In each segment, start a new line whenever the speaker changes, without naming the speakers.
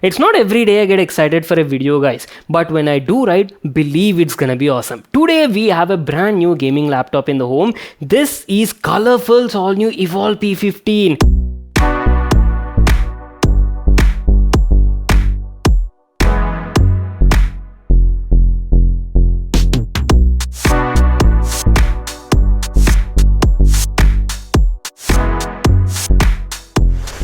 It's not every day I get excited for a video, guys, but when I do, right, believe it's gonna be awesome. Today we have a brand new gaming laptop in the home. This is Colorful's all new Evol P15.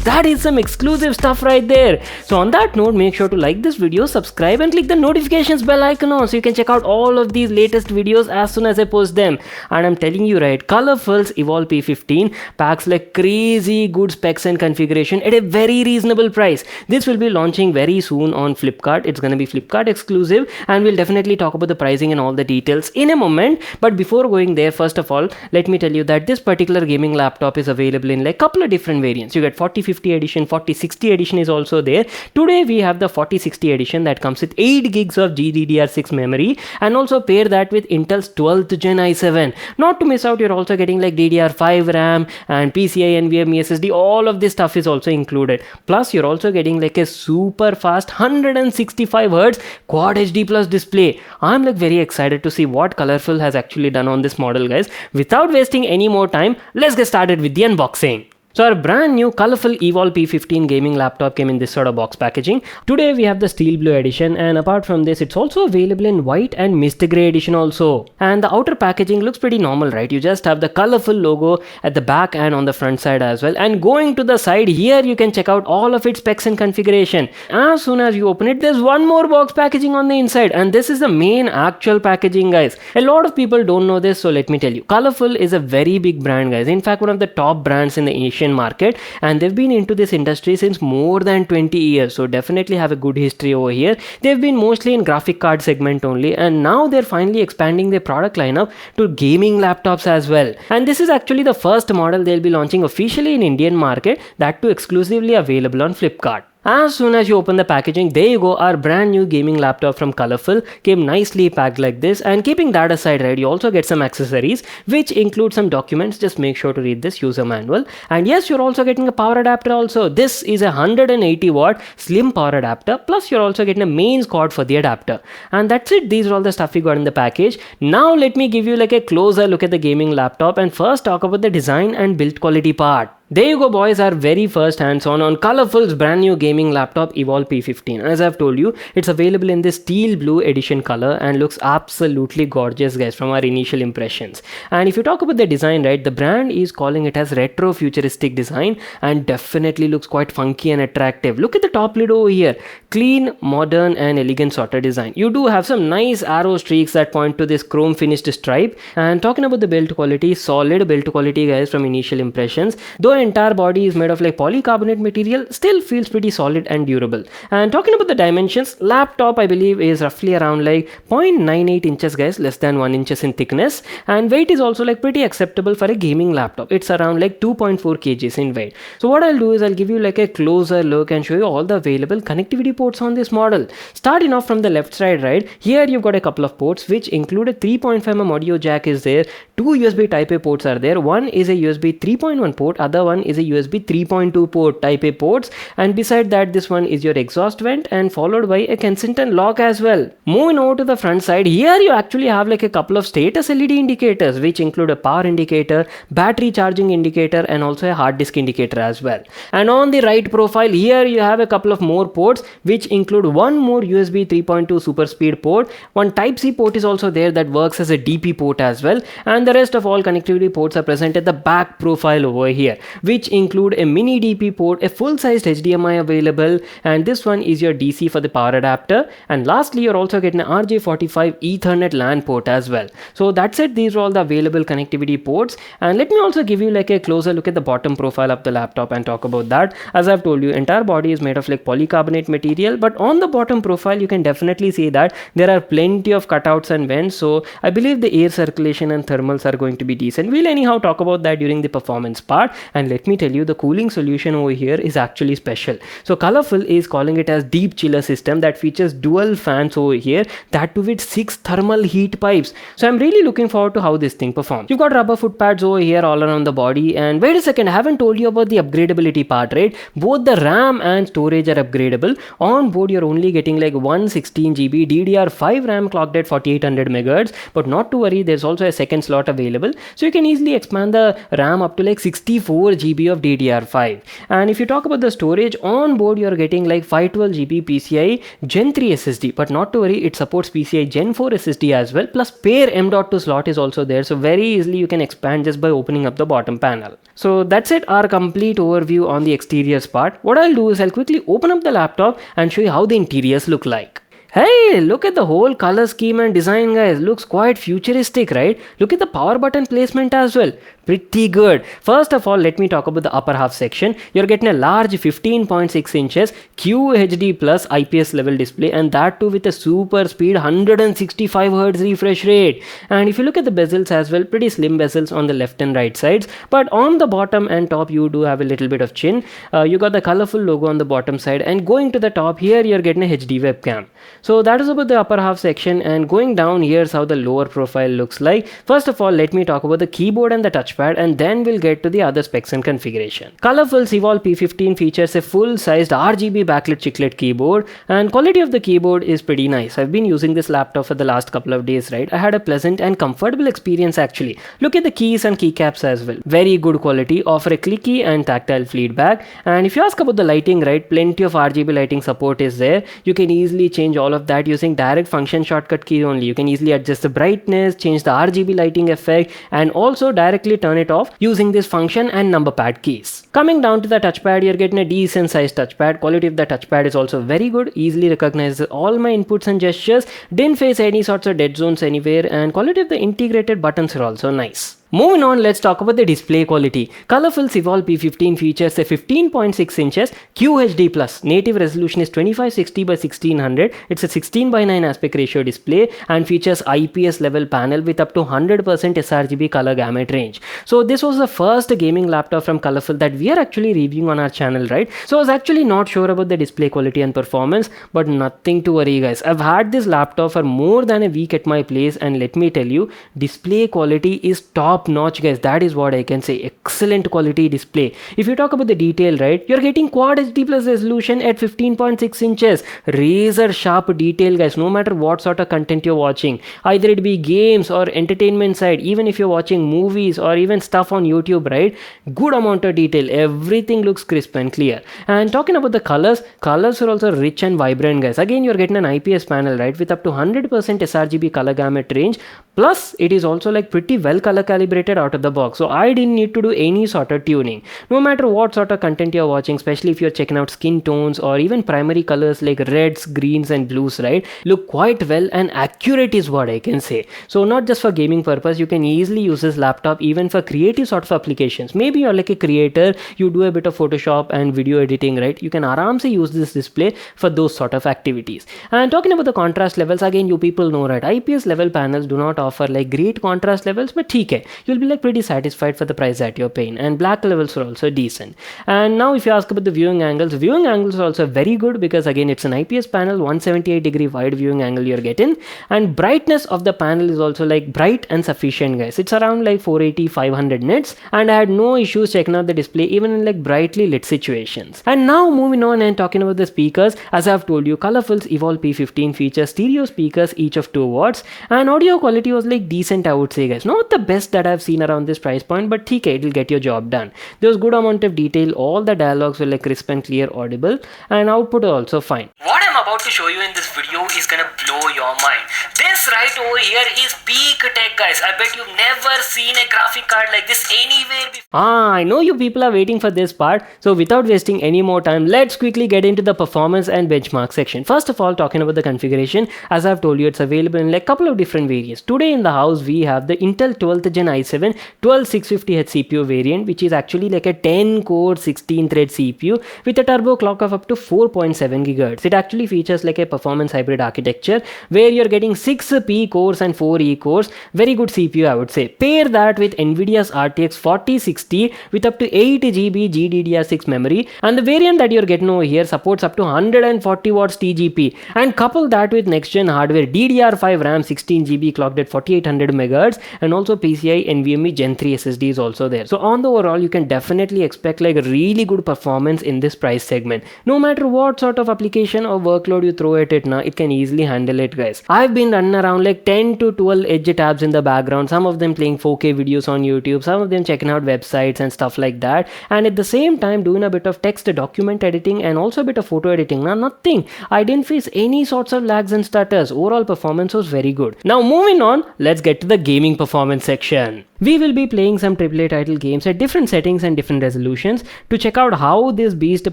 That is some exclusive stuff right there. So on that note, make sure to like this video, subscribe and click the notifications bell icon on so you can check out all of these latest videos as soon as I post them. And I'm telling you, right, Colorful's Evol P15 packs like crazy good specs and configuration at a very reasonable price. This will be launching very soon on Flipkart. It's going to be Flipkart exclusive, and we'll definitely talk about the pricing and all the details in a moment. But before going there, first of all, let me tell you that this particular gaming laptop is available in like couple of different variants. You get 4050 edition, 4060 edition is also there. Today we have the 4060 edition that comes with 8 gigs of GDDR6 memory, and also pair that with Intel's 12th gen i7. Not to miss out, you're also getting like DDR5 RAM and PCI NVMe SSD. All of this stuff is also included. Plus you're also getting like a super fast 165Hz Quad HD plus display. I'm like very excited to see what Colorful has actually done on this model, guys. Without wasting any more time, let's get started with the unboxing. So our brand new Colorful Evol P15 gaming laptop came in this sort of box packaging. Today we have the steel blue edition, and apart from this, it's also available in white and mist grey edition also. And the outer packaging looks pretty normal, right? You just have the Colorful logo at the back and on the front side as well. And going to the side here, you can check out all of its specs and configuration. As soon as you open it, there's one more box packaging on the inside, and this is the main actual packaging, guys. A lot of people don't know this, so let me tell you. Colorful is a very big brand, guys. In fact, one of the top brands in the Asian market, and they've been into this industry since more than 20 years, so definitely have a good history over here. They've been mostly in graphic card segment only, and now they're finally expanding their product lineup to gaming laptops as well. And this is actually the first model they'll be launching officially in Indian market, that too exclusively available on Flipkart. As soon as you open the packaging, there you go, our brand new gaming laptop from Colorful came nicely packed like this. And keeping that aside, right, you also get some accessories which include some documents. Just make sure to read this user manual. And yes, you're also getting a power adapter also. This is a 180 watt slim power adapter, plus you're also getting a mains cord for the adapter. And that's it. These are all the stuff you got in the package. Now let me give you like a closer look at the gaming laptop and first talk about the design and build quality part. There you go, boys, our very first hands-on Colorful's brand new gaming laptop Evol P15. As I've told you, it's available in this steel blue edition color and looks absolutely gorgeous, guys, from our initial impressions. And if you talk about the design, right, the brand is calling it as retro futuristic design and definitely looks quite funky and attractive. Look at the top lid over here. Clean, modern and elegant sort of design. You do have some nice arrow streaks that point to this chrome finished stripe. And talking about the build quality, solid build quality, guys, from initial impressions. Though entire body is made of like polycarbonate material, still feels pretty solid and durable. And talking about the dimensions, laptop I believe is roughly around like 0.98 inches, guys, less than 1 inches in thickness, and weight is also like pretty acceptable for a gaming laptop. It's around like 2.4 kgs in weight. So what I'll do is I'll give you like a closer look and show you all the available connectivity ports on this model. Starting off from the left side, right, here you've got a couple of ports which include a 3.5mm audio jack is there, 2 USB type A ports are there, one is a USB 3.1 port, other one is a USB 3.2 port type A ports, and beside that this one is your exhaust vent and followed by a Kensington lock as well. Moving over to the front side, here you actually have like a couple of status LED indicators which include a power indicator, battery charging indicator and also a hard disk indicator as well. And on the right profile, here you have a couple of more ports which include one more USB 3.2 super speed port, one type C port is also there that works as a DP port as well, and the rest of all connectivity ports are present at the back profile over here, which include a mini DP port, a full-sized HDMI available, and this one is your DC for the power adapter. And lastly, you're also getting an RJ45 Ethernet LAN port as well. So that's it. These are all the available connectivity ports. And let me also give you like a closer look at the bottom profile of the laptop and talk about that. As I've told you, entire body is made of like polycarbonate material, but on the bottom profile, you can definitely see that there are plenty of cutouts and vents. So I believe the air circulation and thermal thermals are going to be decent. We'll anyhow talk about that during the performance part. And let me tell you, the cooling solution over here is actually special. So Colorful is calling it as deep chiller system that features dual fans over here, that too with 6 thermal heat pipes. So I'm really looking forward to how this thing performs. You've got rubber foot pads over here all around the body. And wait a second, I haven't told you about the upgradability part, right? Both the RAM and storage are upgradable. On board you're only getting like 116 GB DDR5 RAM clocked at 4800 MHz, but not to worry, there's also a second slot available, so you can easily expand the RAM up to like 64 GB of DDR5. And if you talk about the storage, on board you're getting like 512 GB PCI Gen 3 SSD, but not to worry, it supports PCI Gen 4 SSD as well, plus pair M.2 slot is also there, so very easily you can expand just by opening up the bottom panel. So that's it, our complete overview on the exteriors part. What I'll do is I'll quickly open up the laptop and show you how the interiors look like. Hey, look at the whole color scheme and design, guys. Looks quite futuristic, right? Look at the power button placement as well. Pretty good. First of all, let me talk about the upper half section. You're getting a large 15.6 inches QHD plus IPS level display, and that too with a super speed 165 Hz refresh rate. And if you look at the bezels as well, pretty slim bezels on the left and right sides, but on the bottom and top you do have a little bit of chin. You got the colorful logo on the bottom side, and going to the top here you're getting a HD webcam. So that is about the upper half section, and going down, here's how the lower profile looks like. First of all, let me talk about the keyboard and the touchpad, and then we'll get to the other specs and configuration. Colorful's Evol P15 features a full-sized RGB backlit chiclet keyboard, and quality of the keyboard is pretty nice. I've been using this laptop for the last couple of days, right? I had a pleasant and comfortable experience actually. Look at the keys and keycaps as well. Very good quality, offer a clicky and tactile feedback. And if you ask about the lighting, right, plenty of RGB lighting support is there. You can easily change all of that using direct function shortcut key only. You can easily adjust the brightness, change the RGB lighting effect, and also directly turn it off using this function and number pad keys. Coming down to the touchpad, you're getting a decent sized touchpad. Quality of the touchpad is also very good, easily recognizes all my inputs and gestures, didn't face any sorts of dead zones anywhere, and quality of the integrated buttons are also nice. Moving on, let's talk about the display quality. Colorful's Evol P15 features a 15.6 inches QHD plus. Native resolution is 2560 by 1600. It's a 16 by 9 aspect ratio display and features IPS level panel with up to 100% sRGB color gamut range. So this was the first gaming laptop from Colorful that we are actually reviewing on our channel, right? So I was actually not sure about the display quality and performance, but nothing to worry, guys. I've had this laptop for more than a week at my place, and let me tell you, display quality is top notch, guys. That is what I can say. Excellent quality display. If you talk about the detail, right, you're getting quad HD plus resolution at 15.6 inches. Razor sharp detail, guys, no matter what sort of content you're watching, either it be games or entertainment side, even if you're watching movies or even stuff on YouTube, right, good amount of detail. Everything looks crisp and clear. And talking about the colors are also rich and vibrant, guys. Again, you're getting an IPS panel, right, with up to 100% sRGB color gamut range. Plus, it is also like pretty well color calibrated out of the box. So I didn't need to do any sort of tuning. No matter what sort of content you're watching, especially if you're checking out skin tones or even primary colors like reds, greens and blues, right, look quite well and accurate is what I can say. So not just for gaming purpose, you can easily use this laptop even for creative sort of applications. Maybe you're like a creator, you do a bit of Photoshop and video editing, right? You can aramse use this display for those sort of activities. And talking about the contrast levels, again, you people know, right, IPS level panels do not offer like great contrast levels, but TK, you'll be like pretty satisfied for the price that you're paying. And black levels are also decent. And now if you ask about the viewing angles are also very good because again, it's an IPS panel, 178-degree wide viewing angle you're getting, and brightness of the panel is also like bright and sufficient, guys. It's around like 480-500 nits, and I had no issues checking out the display even in like brightly lit situations. And now moving on and talking about the speakers, as I've told you, Colorful's Evol P15 features stereo speakers each of 2 watts, and audio quality was like decent, I would say, guys. Not the best that I've seen around this price point, but TK, it'll get your job done. There was good amount of detail, all the dialogues were like crisp and clear audible, and output also fine. What I'm about to show you in this video is gonna blow your mind. This right over here is peak tech, guys. I bet you've never seen a graphic card like this anywhere before. I know you people are waiting for this part, so without wasting any more time, let's quickly get into the performance and benchmark section. First of all, talking about the configuration, as I've told you, it's available in like couple of different variants. Today in the house we have the Intel 12th Gen i7 12650H CPU variant, which is actually like a 10 core 16 thread CPU with a turbo clock of up to 4.7 GHz. It actually features like a performance hybrid architecture where you're getting 6 P cores and 4 E cores. Very good CPU, I would say. Pair that with Nvidia's RTX 4060 with up to 8 GB GDDR6 memory, and the variant that you're getting over here supports up to 140 watts TGP, and couple that with next gen hardware DDR5 RAM 16 GB clocked at 4800 MHz, and also PCI NVMe Gen 3 SSD is also there. So on the overall, you can definitely expect like really good performance in this price segment. No matter what sort of application or workload you throw at it now, it can easily handle it, guys. I've been running around like 10 to 12 edge tabs in the background, some of them playing 4K videos on YouTube, some of them checking out websites and stuff like that, and at the same time doing a bit of text document editing and also a bit of photo editing. Now nothing, I didn't face any sorts of lags and stutters. Overall performance was very good. Now moving on, let's get to the gaming performance section. We will be playing some AAA title games at different settings and different resolutions to check out how this beast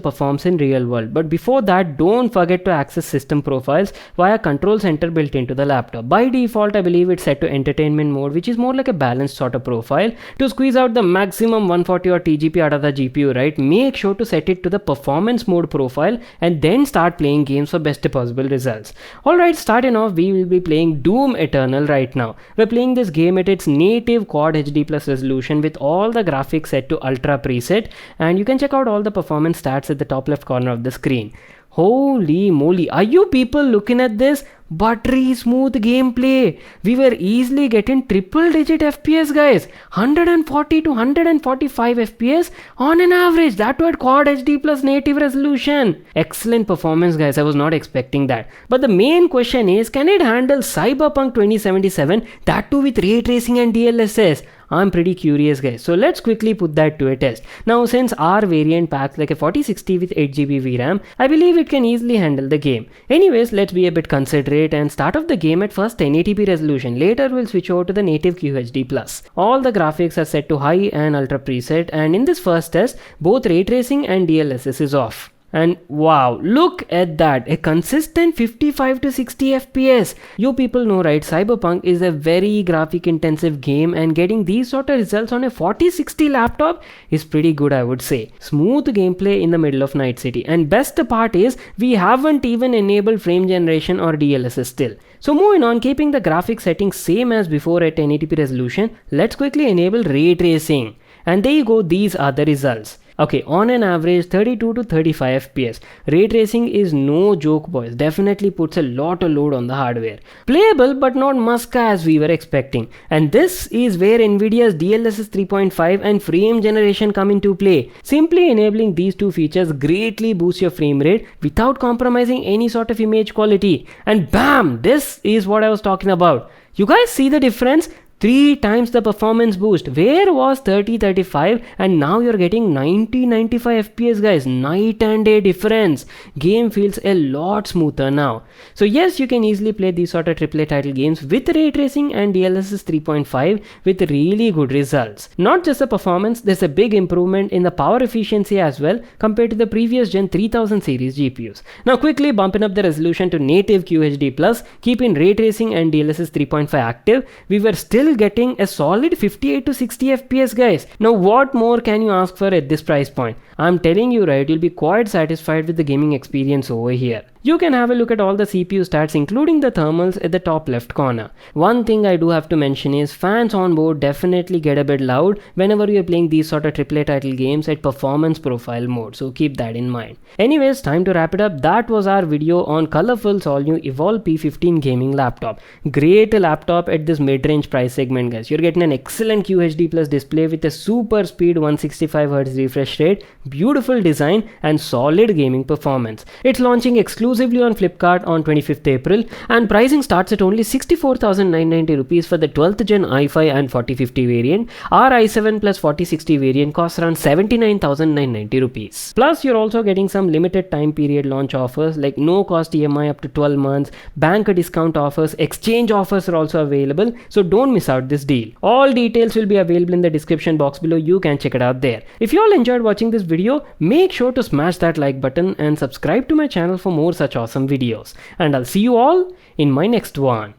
performs in real world. But before that, don't forget to access system profiles via control center built into the laptop. By default, I believe it's set to entertainment mode, which is more like a balanced sort of profile. To squeeze out the maximum 140 or TGP out of the GPU, right, make sure to set it to the performance mode profile and then start playing games for best possible results. Alright, starting off, we will be playing Doom Eternal right now. We're playing this game at its native quad HD plus resolution with all the graphics set to ultra preset, and you can check out all the performance stats at the top left corner of the screen. Holy moly, are you people looking at this? Buttery smooth gameplay. We were easily getting triple digit FPS, guys. 140 to 145 FPS on an average. That too at quad HD plus native resolution. Excellent performance, guys. I was not expecting that. But the main question is, can it handle Cyberpunk 2077? That too with ray tracing and DLSS. I'm pretty curious, guys. So let's quickly put that to a test. Now, since our variant packs like a 4060 with 8GB VRAM, I believe it can easily handle the game. Anyways, let's be a bit considerate and start off the game at first 1080p resolution. Later, we'll switch over to the native QHD+. All the graphics are set to high and ultra preset, and in this first test, both ray tracing and DLSS is off. And wow, look at that, a consistent 55 to 60 FPS. You people know, right, Cyberpunk is a very graphic intensive game, and getting these sort of results on a 4060 laptop is pretty good, I would say. Smooth gameplay in the middle of Night City, and best part is we haven't even enabled frame generation or DLSS still. So moving on, keeping the graphics settings same as before at 1080p resolution, let's quickly enable ray tracing. And there you go, these are the results. Okay, on an average 32 to 35 FPS. Ray tracing is no joke, boys. Definitely puts a lot of load on the hardware. Playable but not muska as we were expecting. And this is where Nvidia's DLSS 3.5 and frame generation come into play. Simply enabling these two features greatly boosts your frame rate without compromising any sort of image quality. And bam! This is what I was talking about. You guys see the difference? 3 times the performance boost. Where was 30-35 and now you're getting 90-95 FPS, guys. Night and day difference. Game feels a lot smoother now. So yes, you can easily play these sort of AAA title games with ray tracing and DLSS 3.5 with really good results. Not just the performance, there's a big improvement in the power efficiency as well compared to the previous gen 3000 series GPUs. Now quickly bumping up the resolution to native QHD+, keeping ray tracing and DLSS 3.5 active, we were still getting a solid 58 to 60 FPS, guys. Now what more can you ask for at this price point? I'm telling you, right, you'll be quite satisfied with the gaming experience over here. You can have a look at all the CPU stats including the thermals at the top left corner. One thing I do have to mention is fans on board definitely get a bit loud whenever you're playing these sort of AAA title games at performance profile mode, so keep that in mind. Anyways, time to wrap it up. That was our video on Colorful's all new Evol P15 gaming laptop. Great laptop at this mid-range price segment, guys. You're getting an excellent QHD plus display with a super speed 165Hz refresh rate, beautiful design and solid gaming performance. It's launching exclusively on Flipkart on 25th April, and pricing starts at only 64,990 rupees for the 12th gen i5 and 4050 variant. Our i7 plus 4060 variant costs around 79,990 rupees. Plus you're also getting some limited time period launch offers like no cost EMI up to 12 months, bank discount offers, exchange offers are also available, so don't miss out this deal. All details will be available in the description box below. You can check it out there. If you all enjoyed watching this video, make sure to smash that like button and subscribe to my channel for more such awesome videos. And I'll see you all in my next one.